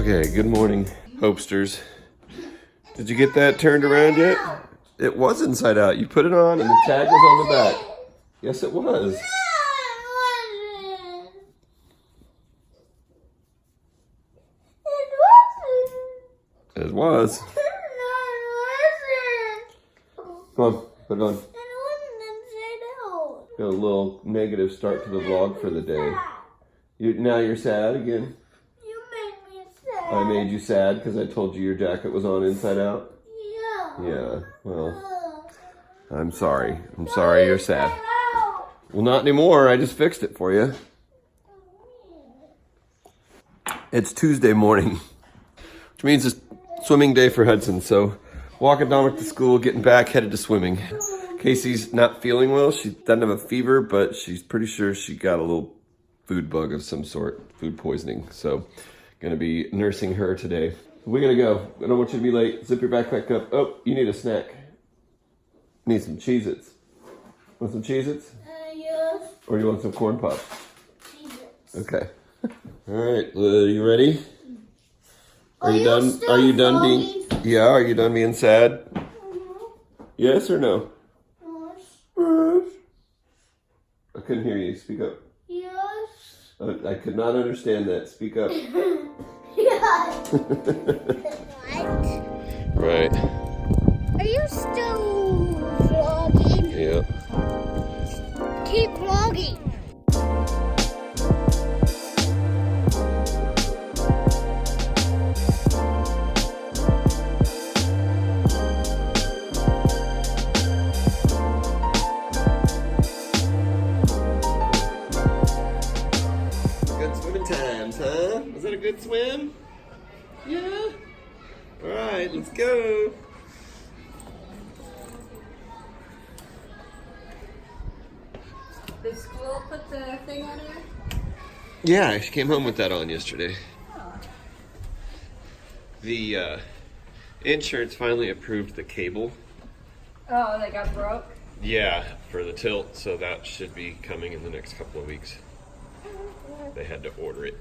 Okay, good morning, Hopesters. Did you get that turned around yet? It was inside out. You put it on and the tag was on the back. Yes, it was. It was. Come on, put it on. Got a little negative start to the vlog for the day. Now you're sad again. You made me sad. I made you sad because I told you your jacket was on inside out? Yeah. Yeah, well, I'm sorry. I'm sorry you're sad. Well, not anymore. I just fixed it for you. It's Tuesday morning, which means it's swimming day for Hudson. So walking Damek to school, getting back, headed to swimming. Kacy's not feeling well. She doesn't have a fever, but she's pretty sure she got a little food bug of some sort, food poisoning. So gonna be nursing her today. We're gonna go. I don't want you to be late. Zip your backpack up. Oh, you need a snack. Need some Cheez-Its. Want some Cheez-Its? Yes. Or you want some corn pops? Cheez-Its. Okay. All right, you ready? Are you done? still Are you done being? vlogging? Yeah. Are you done being sad? Yes or no? Yes. I couldn't hear you. Speak up. Yes. I could not understand that. Speak up. Yes. What? Right. Are you still vlogging? Yeah. Keep vlogging. Good swimming times, huh? Was that a good swim? Yeah. All right, let's go. Did school put the thing on her? Yeah, she came home with that on yesterday. Oh. The insurance finally approved the cable. Oh, they got broke? Yeah, for the tilt, so that should be coming in the next couple of weeks. They had to order it.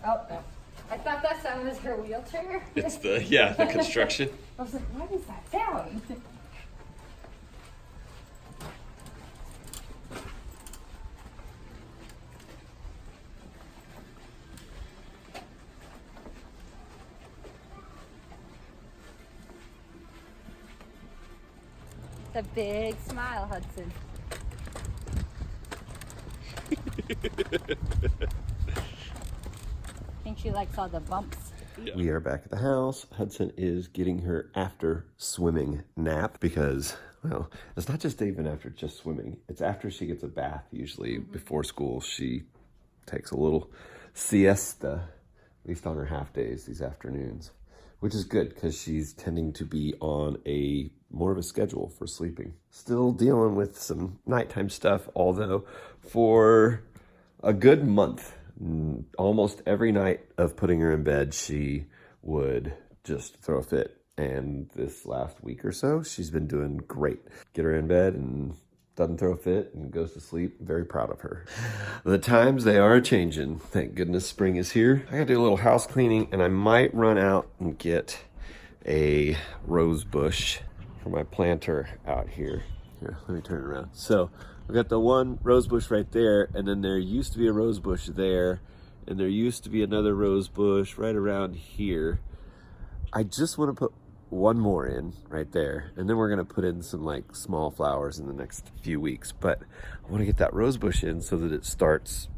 Oh, no. I thought that sound was her wheelchair. It's the construction. I was like, what is that sound? The big smile, Hudson. I think she likes all the bumps. Yeah. We are back at the house. Hudson is getting her after swimming nap because, well, it's not just even after just swimming. It's after she gets a bath. Usually before school, she takes a little siesta, at least on her half days these afternoons, which is good because she's tending to be on a more of a schedule for sleeping. Still dealing with some nighttime stuff, although for a good month, almost every night of putting her in bed, she would just throw a fit. And this last week or so, she's been doing great. Get her in bed and doesn't throw a fit and goes to sleep. I'm very proud of her. The times, they are changing. Thank goodness spring is here. I gotta do a little house cleaning and I might run out and get a rose bush for my planter out here. Here, let me turn it around. So we got the one rose bush right there, and then there used to be a rose bush there, and there used to be another rose bush right around here. I just want to put one more in right there, and then we're going to put in some like small flowers in the next few weeks. But I want to get that rose bush in so that it starts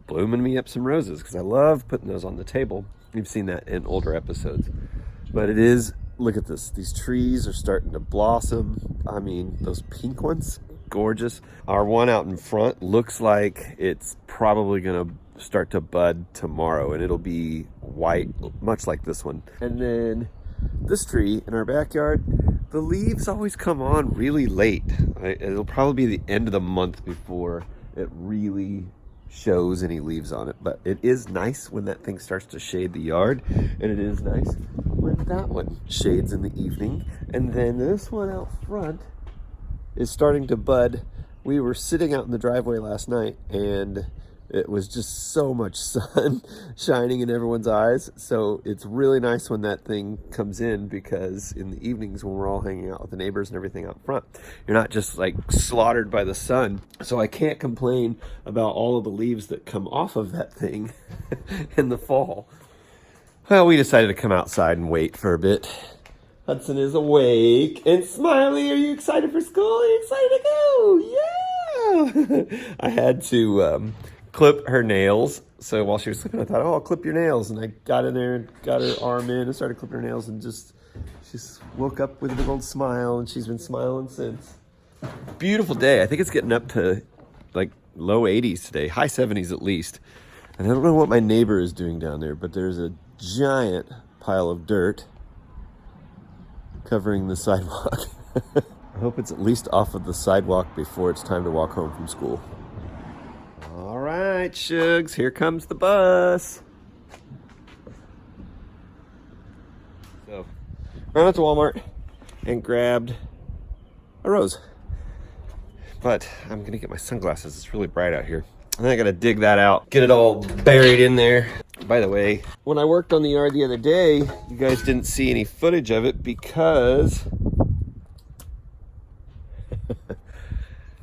blooming me up some roses, because I love putting those on the table. You've seen that in older episodes. But it is, look at this. These trees are starting to blossom. I mean, those pink ones, gorgeous. Our one out in front looks like it's probably gonna start to bud tomorrow, and it'll be white, much like this one. And then this tree in our backyard, the leaves always come on really late. It'll probably be the end of the month before it really shows any leaves on it. But it is nice when that thing starts to shade the yard, and it is nice when that one shades in the evening. And then this one out front is starting to bud. We were sitting out in the driveway last night, and it was just so much sun shining in everyone's eyes. So it's really nice when that thing comes in, because in the evenings when we're all hanging out with the neighbors and everything out front, you're not just like slaughtered by the sun. So I can't complain about all of the leaves that come off of that thing in the fall. Well, we decided to come outside and wait for a bit. Hudson is awake. And Smiley, are you excited for school? Are you excited to go? Yeah! I had to clip her nails. So while she was sleeping, I thought, oh, I'll clip your nails. And I got in there and got her arm in and started clipping her nails, and she woke up with a big old smile, and she's been smiling since. Beautiful day. I think it's getting up to like low 80s today, high 70s at least. And I don't know what my neighbor is doing down there, but there's a giant pile of dirt covering the sidewalk. I hope it's at least off of the sidewalk before it's time to walk home from school. All right, Shugs, here comes the bus. So, ran out to Walmart and grabbed a rose. But I'm gonna get my sunglasses. It's really bright out here. And then I gotta dig that out, get it all buried in there. By the way, when I worked on the yard the other day, you guys didn't see any footage of it because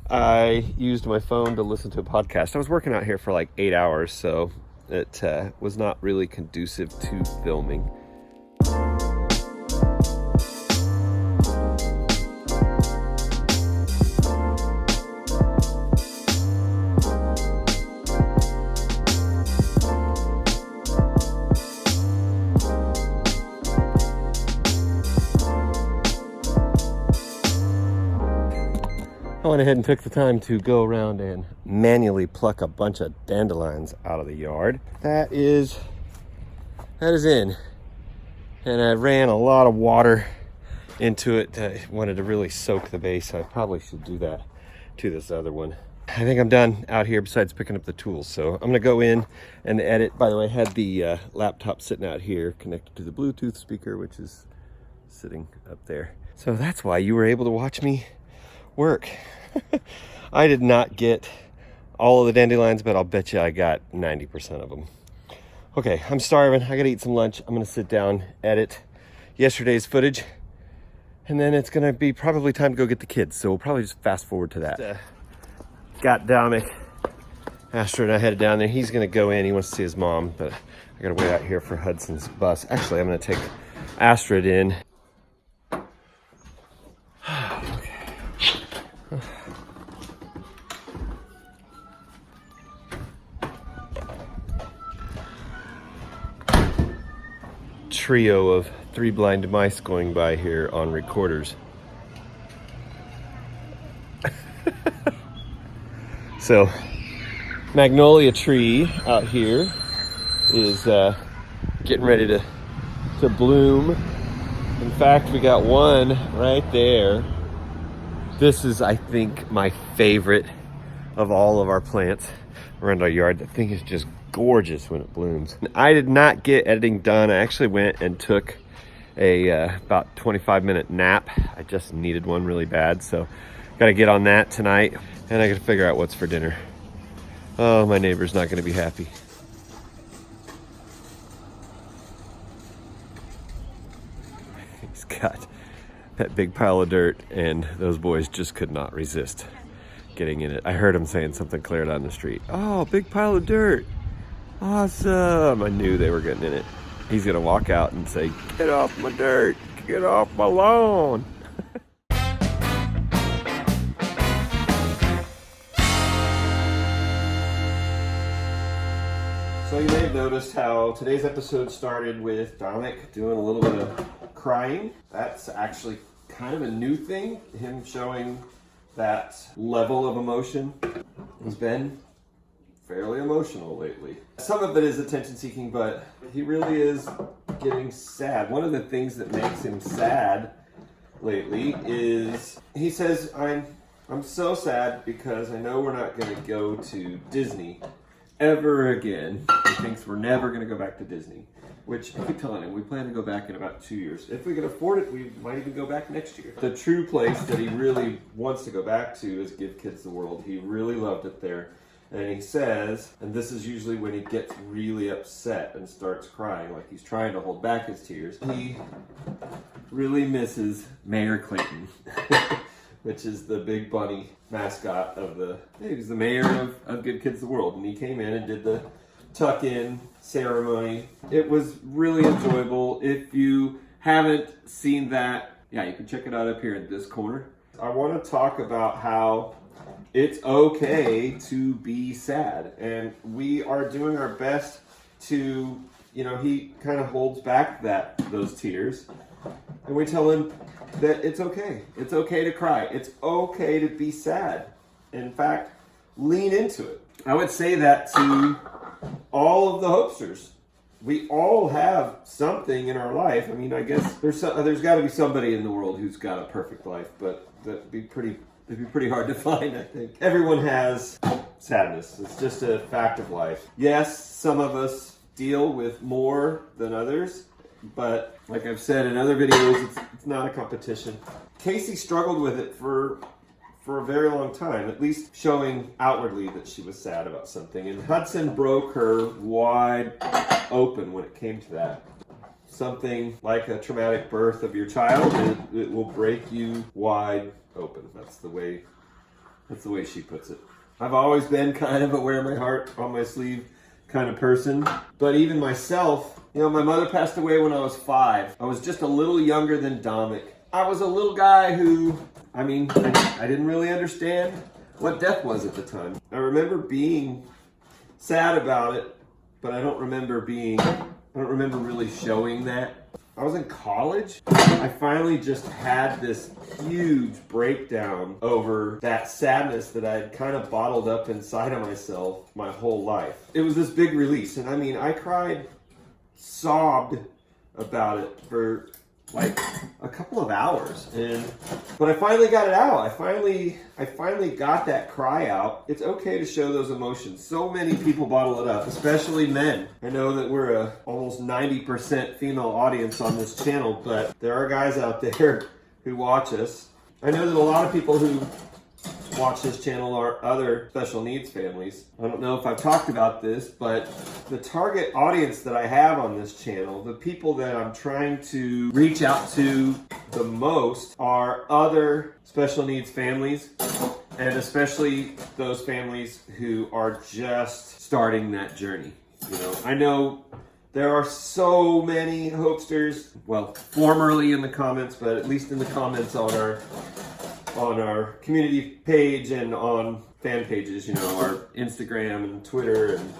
I used my phone to listen to a podcast. I was working out here for like 8 hours, so it was not really conducive to filming. I went ahead and took the time to go around and manually pluck a bunch of dandelions out of the yard. That is in. And I ran a lot of water into it. I wanted to really soak the base. I probably should do that to this other one. I think I'm done out here besides picking up the tools. So I'm gonna go in and edit. By the way, I had the laptop sitting out here connected to the Bluetooth speaker, which is sitting up there. So that's why you were able to watch me work. I did not get all of the dandelions, but I'll bet you I got 90% of them. Okay, I'm starving. I gotta eat some lunch. I'm gonna sit down, edit yesterday's footage, and then it's gonna be probably time to go get the kids. So we'll probably just fast forward to that. Got Damek. Astrid and I headed down there. He's gonna go in. He wants to see his mom, but I gotta wait out here for Hudson's bus. Actually, I'm gonna take Astrid in. Trio of 3 blind mice going by here on recorders. So, magnolia tree out here is getting ready to bloom. In fact, we got one right there. This is, I think, my favorite of all of our plants around our yard. The thing is just gorgeous when it blooms. I did not get editing done. I actually went and took a about 25-minute nap. I just needed one really bad, so gotta get on that tonight, and I gotta figure out what's for dinner. Oh, my neighbor's not gonna be happy. He's got that big pile of dirt, and those boys just could not resist getting in it. I heard him saying something clear down the street. Oh, big pile of dirt. Awesome. I knew they were getting in it. He's gonna walk out and say, get off my dirt, get off my lawn. So you may have noticed how today's episode started with Damek doing a little bit of crying. That's actually kind of a new thing, him showing that level of emotion. He's been fairly emotional lately. Some of it is attention seeking, but he really is getting sad. One of the things that makes him sad lately is he says, I'm so sad because I know we're not going to go to Disney ever again. He thinks we're never going to go back to Disney, which I keep telling him we plan to go back in about 2 years. If we can afford it, we might even go back next year. The true place that he really wants to go back to is Give Kids the World. He really loved it there. And he says, and this is usually when he gets really upset and starts crying, like he's trying to hold back his tears, he really misses Mayor Clayton, which is the big bunny mascot of he was the mayor of Good Kids the World. And he came in and did the tuck-in ceremony. It was really enjoyable. If you haven't seen that, yeah, you can check it out up here in this corner. I want to talk about how it's okay to be sad, and we are doing our best to, he kind of holds back those tears, and we tell him that it's okay. It's okay to cry. It's okay to be sad. In fact, lean into it. I would say that to all of the hopesters. We all have something in our life. I mean, I guess there's got to be somebody in the world who's got a perfect life, but it'd be pretty hard to find, I think. Everyone has sadness. It's just a fact of life. Yes, some of us deal with more than others, but like I've said in other videos, it's not a competition. Kacy struggled with it for a very long time, at least showing outwardly that she was sad about something. And Hudson broke her wide open when it came to that. Something like a traumatic birth of your child, it will break you wide open. That's the way she puts it. I've always been kind of a wear my heart on my sleeve kind of person, but even myself, my mother passed away when I was 5. I was just a little younger than Damek. I was a little guy who, I didn't really understand what death was at the time. I remember being sad about it, but I don't remember really showing that. I was in college. I finally just had this huge breakdown over that sadness that I had kind of bottled up inside of myself my whole life. It was this big release, and I cried, sobbed about it for like a couple of hours, but I finally got it out. I finally got that cry out. It's okay to show those emotions. So many people bottle it up, especially men. I know that we're a almost 90% female audience on this channel, but there are guys out there who watch us. I know that a lot of people who watch this channel are other special needs families. I don't know if I've talked about this, but the target audience that I have on this channel, the people that I'm trying to reach out to the most, are other special needs families, and especially those families who are just starting that journey. I know there are so many hopesters, well, formerly in the comments, but at least in the comments on our community page and on fan pages, our Instagram and Twitter and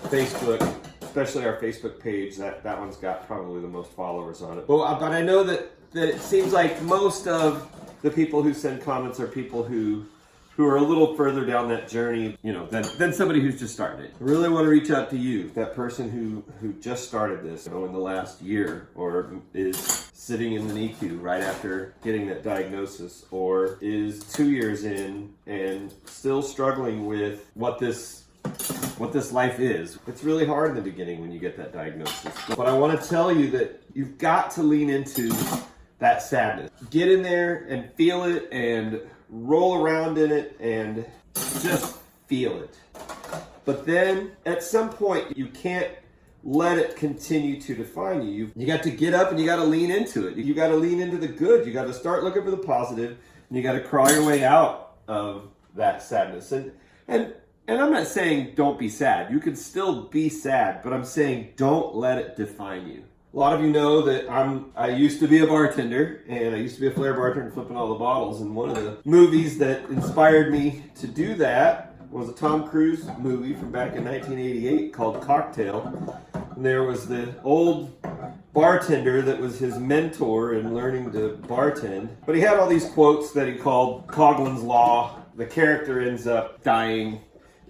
Facebook, especially our Facebook page. That one's got probably the most followers on it. But I know that it seems like most of the people who send comments are people who are a little further down that journey, than somebody who's just started it. I really want to reach out to you, that person who just started this, in the last year, or is sitting in the NICU right after getting that diagnosis, or is 2 years in and still struggling with what this life is. It's really hard in the beginning when you get that diagnosis. But I want to tell you that you've got to lean into that sadness. Get in there and feel it and roll around in it and just feel it. But then at some point you can't let it continue to define you. You got to get up and you got to lean into it. You got to lean into the good. You got to start looking for the positive, and you got to crawl your way out of that sadness. And I'm not saying don't be sad. You can still be sad, but I'm saying don't let it define you. A lot of you know that I used to be a bartender, and I used to be a flair bartender flipping all the bottles. And one of the movies that inspired me to do that was a Tom Cruise movie from back in 1988 called Cocktail. And there was the old bartender that was his mentor in learning to bartend. But he had all these quotes that he called Coughlin's Law. The character ends up dying,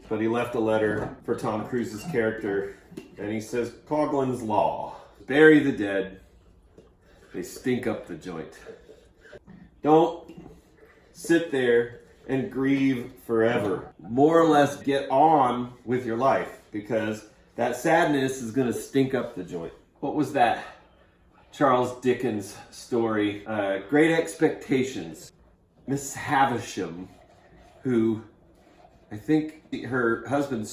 but he left a letter for Tom Cruise's character. And he says, Coughlin's Law. Bury the dead. They stink up the joint. Don't sit there and grieve forever. More or less get on with your life, because that sadness is going to stink up the joint. What was that Charles Dickens story? Great Expectations. Miss Havisham, who I think her husband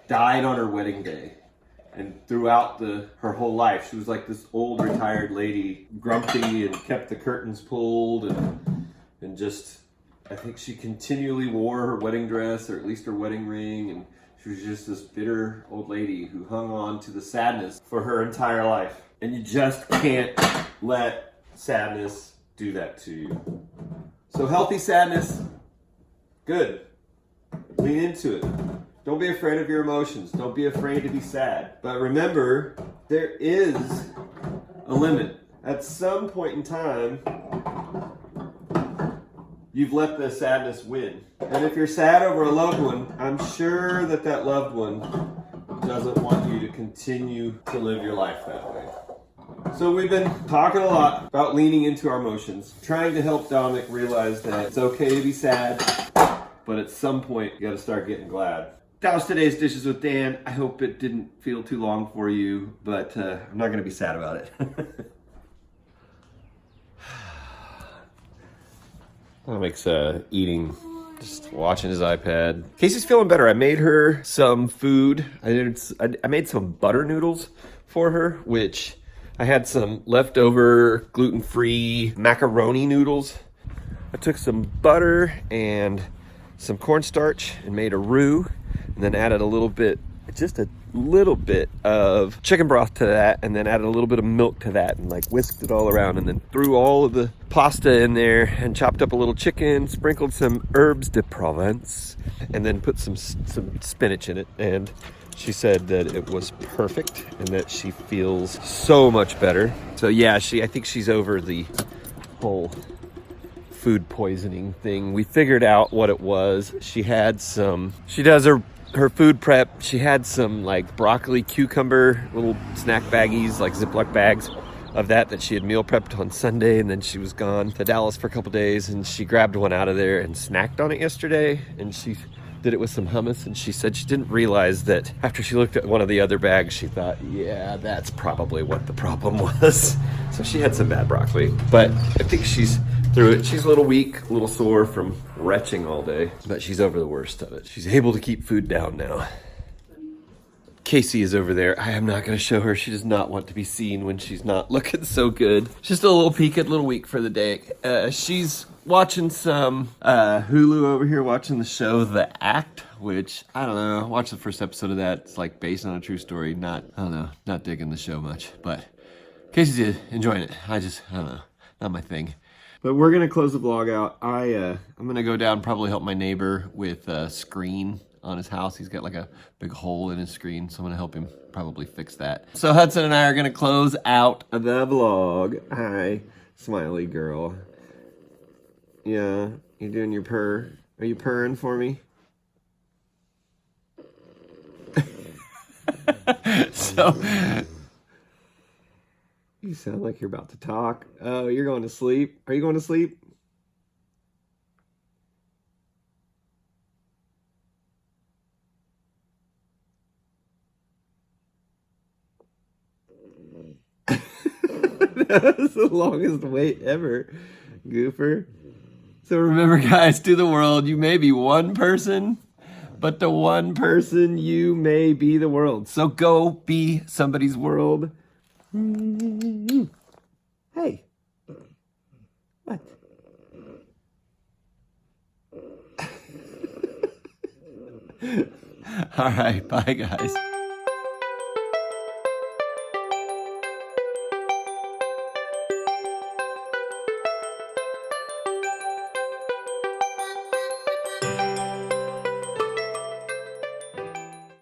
died on her wedding day. And throughout her whole life, she was like this old retired lady, grumpy and kept the curtains pulled and just, I think she continually wore her wedding dress, or at least her wedding ring, and she was just this bitter old lady who hung on to the sadness for her entire life. And you just can't let sadness do that to you. So healthy sadness, good. Lean into it. Don't be afraid of your emotions. Don't be afraid to be sad. But remember, there is a limit. At some point in time, you've let the sadness win. And if you're sad over a loved one, I'm sure that loved one doesn't want you to continue to live your life that way. So we've been talking a lot about leaning into our emotions, trying to help Damek realize that it's okay to be sad, but at some point, you gotta start getting glad. That was today's Dishes with Dan. I hope it didn't feel too long for you, but I'm not gonna be sad about it. Damek's eating, just watching his iPad. Kacy's feeling better. I made her some food. I made some butter noodles for her, which I had some leftover gluten-free macaroni noodles. I took some butter and some cornstarch and made a roux, and then added just a little bit of chicken broth to that, and then added a little bit of milk to that, and like whisked it all around, and then threw all of the pasta in there and chopped up a little chicken, sprinkled some herbes de Provence, and then put some spinach in it. And she said that it was perfect and that she feels so much better. So yeah, I think she's over the whole food poisoning thing. We figured out what it was. She does her food prep. She had some like broccoli, cucumber, little snack baggies, like Ziploc bags of that she had meal prepped on Sunday, and then she was gone to Dallas for a couple days, and she grabbed one out of there and snacked on it yesterday, and she did it with some hummus, and she said she didn't realize that after she looked at one of the other bags, she thought, yeah, that's probably what the problem was. So she had some bad broccoli, but I think she's through it. She's a little weak, a little sore from retching all day, but she's over the worst of it. She's able to keep food down now. Kacy is over there. I am not going to show her. She does not want to be seen when she's not looking so good. She's still a little peaked, a little weak for the day. She's watching some Hulu over here, watching the show The Act, which, I don't know, I watched the first episode of that. It's like based on a true story. Not digging the show much, but Kacy's enjoying it. I don't know, not my thing. But we're going to close the vlog out. I'm going to go down, probably help my neighbor with a screen on his house. He's got like a big hole in his screen, so I'm gonna help him probably fix that. So Hudson and I are gonna close out the vlog. Hi, smiley girl. Yeah, you doing your purr? Are you purring for me? So, you sound like you're about to talk. Oh, you're going to sleep? Are you going to sleep? That was the longest wait ever, goofer. So remember, guys, to the world, you may be one person, but to one person, you may be the world. So go be somebody's world. Hey. What? All right, bye, guys.